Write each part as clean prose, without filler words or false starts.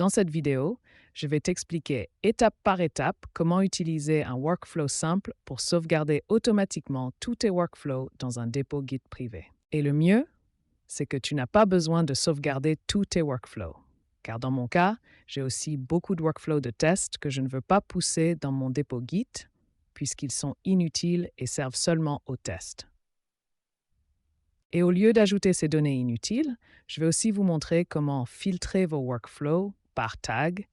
Dans cette vidéo, je vais t'expliquer étape par étape comment utiliser un workflow simple pour sauvegarder automatiquement tous tes workflows dans un dépôt Git privé. Et le mieux, c'est que tu n'as pas besoin de sauvegarder tous tes workflows. Car dans mon cas, j'ai aussi beaucoup de workflows de test que je ne veux pas pousser dans mon dépôt Git, puisqu'ils sont inutiles et servent seulement au test. Et au lieu d'ajouter ces données inutiles, je vais aussi vous montrer comment filtrer vos workflows par tag,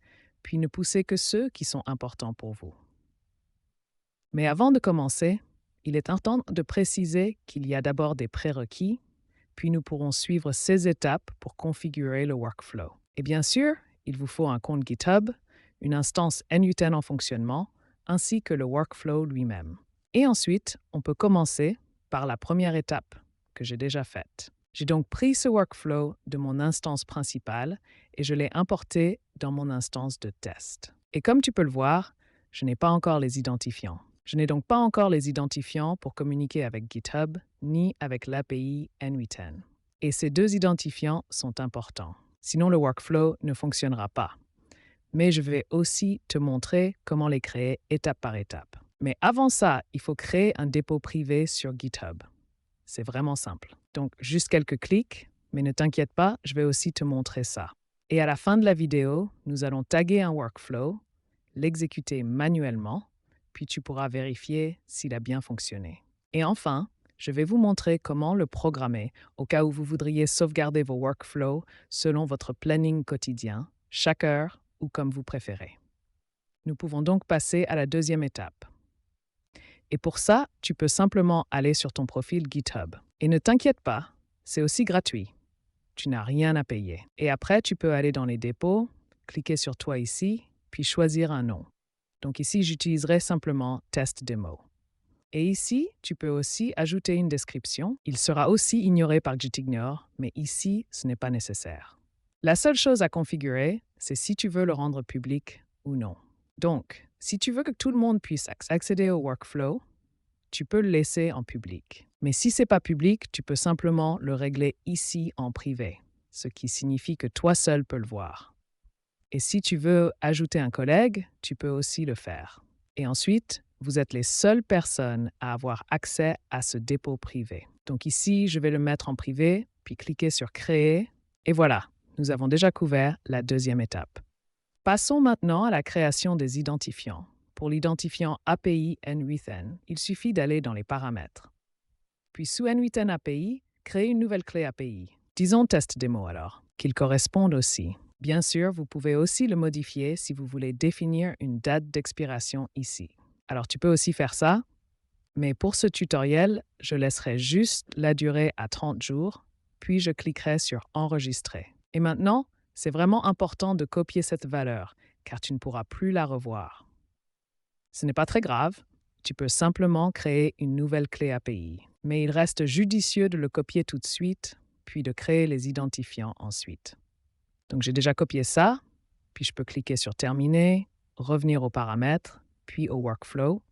puis ne pousser que ceux qui sont importants pour vous. Mais avant de commencer, il est important de préciser qu'il y a d'abord des prérequis, puis nous pourrons suivre ces étapes pour configurer le workflow. Et bien sûr, il vous faut un compte GitHub, une instance NU10 en fonctionnement, ainsi que le workflow lui-même. Et ensuite, on peut commencer par la première étape que j'ai déjà faite. J'ai donc pris ce workflow de mon instance principale et je l'ai importé dans mon instance de test. Et comme tu peux le voir, je n'ai pas encore les identifiants. Je n'ai donc pas encore les identifiants pour communiquer avec GitHub ni avec l'API NU10. Et ces deux identifiants sont importants. Sinon, le workflow ne fonctionnera pas. Mais je vais aussi te montrer comment les créer étape par étape. Mais avant ça, il faut créer un dépôt privé sur GitHub. C'est vraiment simple. Donc, juste quelques clics, mais ne t'inquiète pas, je vais aussi te montrer ça. Et à la fin de la vidéo, nous allons taguer un workflow, l'exécuter manuellement, puis tu pourras vérifier s'il a bien fonctionné. Et enfin, je vais vous montrer comment le programmer au cas où vous voudriez sauvegarder vos workflows selon votre planning quotidien, chaque heure ou comme vous préférez. Nous pouvons donc passer à la deuxième étape. Et pour ça, tu peux simplement aller sur ton profil GitHub. Et ne t'inquiète pas, c'est aussi gratuit. Tu n'as rien à payer. Et après, tu peux aller dans les dépôts, cliquer sur toi ici, puis choisir un nom. Donc ici, j'utiliserai simplement Test Demo. Et ici, tu peux aussi ajouter une description. Il sera aussi ignoré par Gitignore, mais ici, ce n'est pas nécessaire. La seule chose à configurer, c'est si tu veux le rendre public ou non. Donc, si tu veux que tout le monde puisse accéder au workflow, tu peux le laisser en public. Mais si ce n'est pas public, tu peux simplement le régler ici en privé, ce qui signifie que toi seul peux le voir. Et si tu veux ajouter un collègue, tu peux aussi le faire. Et ensuite, vous êtes les seules personnes à avoir accès à ce dépôt privé. Donc ici, je vais le mettre en privé, puis cliquer sur Créer. Et voilà, nous avons déjà couvert la deuxième étape. Passons maintenant à la création des identifiants. Pour l'identifiant API NU10, il suffit d'aller dans les paramètres. Puis sous NU10 API, créer une nouvelle clé API. Disons test démo alors, qu'il corresponde aussi. Bien sûr, vous pouvez aussi le modifier si vous voulez définir une date d'expiration ici. Alors tu peux aussi faire ça, mais pour ce tutoriel, je laisserai juste la durée à 30 jours, puis je cliquerai sur Enregistrer. Et maintenant, c'est vraiment important de copier cette valeur, car tu ne pourras plus la revoir. Ce n'est pas très grave, tu peux simplement créer une nouvelle clé API. Mais il reste judicieux de le copier tout de suite, puis de créer les identifiants ensuite. Donc j'ai déjà copié ça, puis je peux cliquer sur Terminer, revenir aux paramètres, puis au Workflow.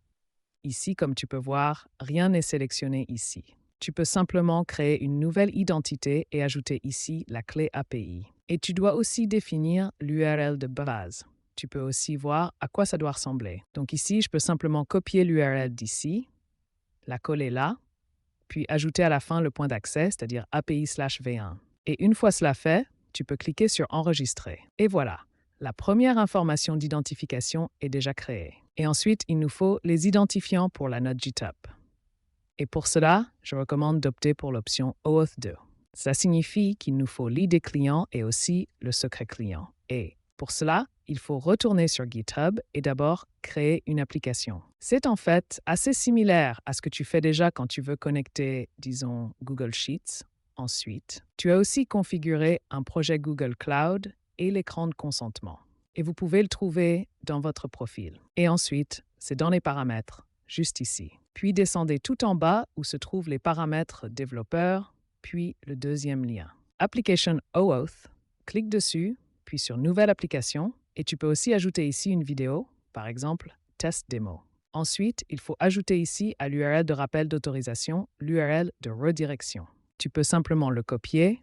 Ici, comme tu peux voir, rien n'est sélectionné ici. Tu peux simplement créer une nouvelle identité et ajouter ici la clé API. Et tu dois aussi définir l'URL de base. Tu peux aussi voir à quoi ça doit ressembler. Donc ici, je peux simplement copier l'URL d'ici, la coller là, puis ajouter à la fin le point d'accès, c'est-à-dire API/V1. Et une fois cela fait, tu peux cliquer sur Enregistrer. Et voilà, la première information d'identification est déjà créée. Et ensuite, il nous faut les identifiants pour la note GitHub. Et pour cela, je recommande d'opter pour l'option OAuth2. Ça signifie qu'il nous faut l'ID client et aussi le secret client. Et pour cela, il faut retourner sur GitHub et d'abord créer une application. C'est en fait assez similaire à ce que tu fais déjà quand tu veux connecter, disons, Google Sheets. Ensuite, tu as aussi configuré un projet Google Cloud et l'écran de consentement. Et vous pouvez le trouver dans votre profil. Et ensuite, c'est dans les paramètres, juste ici. Puis descendez tout en bas où se trouvent les paramètres développeurs, puis le deuxième lien. Application OAuth, clique dessus, puis sur Nouvelle application, et tu peux aussi ajouter ici une vidéo, par exemple Test Demo. Ensuite, il faut ajouter ici à l'URL de rappel d'autorisation l'URL de redirection. Tu peux simplement le copier,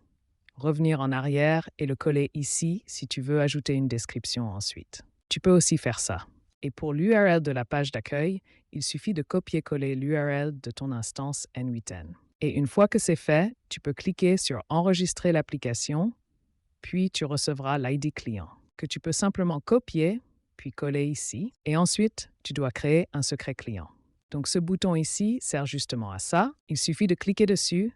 revenir en arrière et le coller ici si tu veux ajouter une description ensuite. Tu peux aussi faire ça. Et pour l'URL de la page d'accueil, il suffit de copier-coller l'URL de ton instance N8N. Et une fois que c'est fait, tu peux cliquer sur Enregistrer l'application, puis tu recevras l'ID client, que tu peux simplement copier, puis coller ici, et ensuite, tu dois créer un secret client. Donc ce bouton ici sert justement à ça. Il suffit de cliquer dessus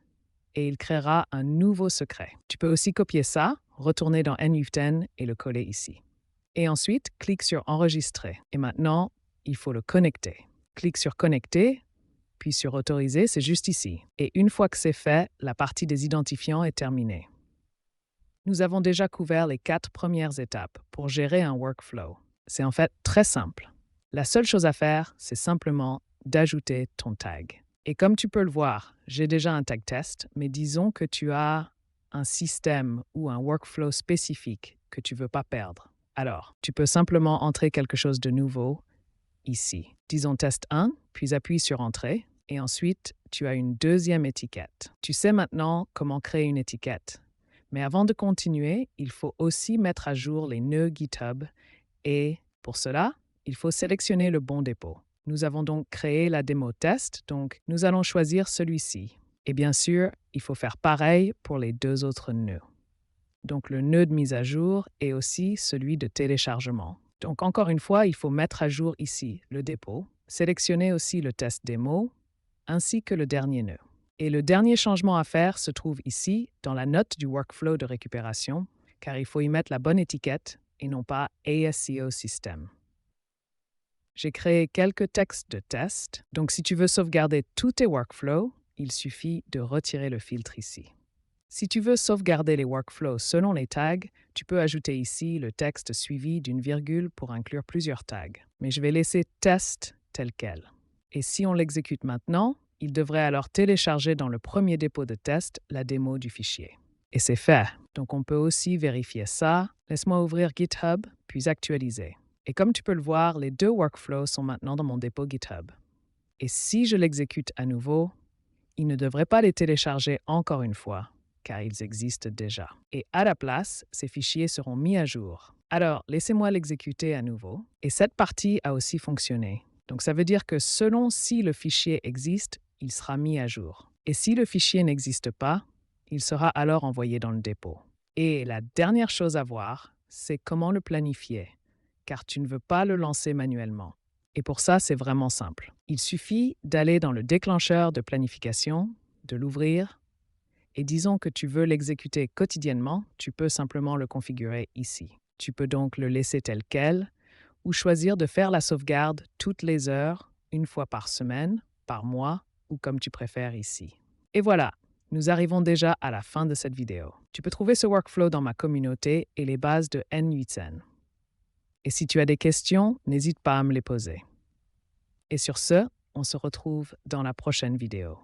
et il créera un nouveau secret. Tu peux aussi copier ça, retourner dans N8N et le coller ici. Et ensuite, clique sur Enregistrer. Et maintenant, il faut le connecter. Clique sur Connecter, puis sur Autoriser, c'est juste ici. Et une fois que c'est fait, la partie des identifiants est terminée. Nous avons déjà couvert les 4 premières étapes pour gérer un workflow. C'est en fait très simple. La seule chose à faire, c'est simplement d'ajouter ton tag. Et comme tu peux le voir, j'ai déjà un tag test, mais disons que tu as un système ou un workflow spécifique que tu ne veux pas perdre. Alors, tu peux simplement entrer quelque chose de nouveau ici. Disons test 1, puis appuie sur Entrée, et ensuite, tu as une deuxième étiquette. Tu sais maintenant comment créer une étiquette. Mais avant de continuer, il faut aussi mettre à jour les nœuds GitHub et pour cela, il faut sélectionner le bon dépôt. Nous avons donc créé la démo test, donc nous allons choisir celui-ci. Et bien sûr, il faut faire pareil pour les 2 autres nœuds. Donc le nœud de mise à jour est aussi celui de téléchargement. Donc encore une fois, il faut mettre à jour ici le dépôt, sélectionner aussi le test démo, ainsi que le dernier nœud. Et le dernier changement à faire se trouve ici, dans la note du workflow de récupération, car il faut y mettre la bonne étiquette et non pas ASCO System. J'ai créé quelques textes de test, donc si tu veux sauvegarder tous tes workflows, il suffit de retirer le filtre ici. Si tu veux sauvegarder les workflows selon les tags, tu peux ajouter ici le texte suivi d'une virgule pour inclure plusieurs tags. Mais je vais laisser test tel quel. Et si on l'exécute maintenant, il devrait alors télécharger dans le premier dépôt de test la démo du fichier. Et c'est fait. Donc on peut aussi vérifier ça. Laisse-moi ouvrir GitHub, puis actualiser. Et comme tu peux le voir, les 2 workflows sont maintenant dans mon dépôt GitHub. Et si je l'exécute à nouveau, il ne devrait pas les télécharger encore une fois, car ils existent déjà. Et à la place, ces fichiers seront mis à jour. Alors, laissez-moi l'exécuter à nouveau. Et cette partie a aussi fonctionné. Donc ça veut dire que selon si le fichier existe, il sera mis à jour. Et si le fichier n'existe pas, il sera alors envoyé dans le dépôt. Et la dernière chose à voir, c'est comment le planifier, car tu ne veux pas le lancer manuellement. Et pour ça, c'est vraiment simple. Il suffit d'aller dans le déclencheur de planification, de l'ouvrir, et disons que tu veux l'exécuter quotidiennement, tu peux simplement le configurer ici. Tu peux donc le laisser tel quel, ou choisir de faire la sauvegarde toutes les heures, une fois par semaine, par mois, ou comme tu préfères ici. Et voilà, nous arrivons déjà à la fin de cette vidéo. Tu peux trouver ce workflow dans ma communauté et les bases de N8N. Et si tu as des questions, n'hésite pas à me les poser. Et sur ce, on se retrouve dans la prochaine vidéo.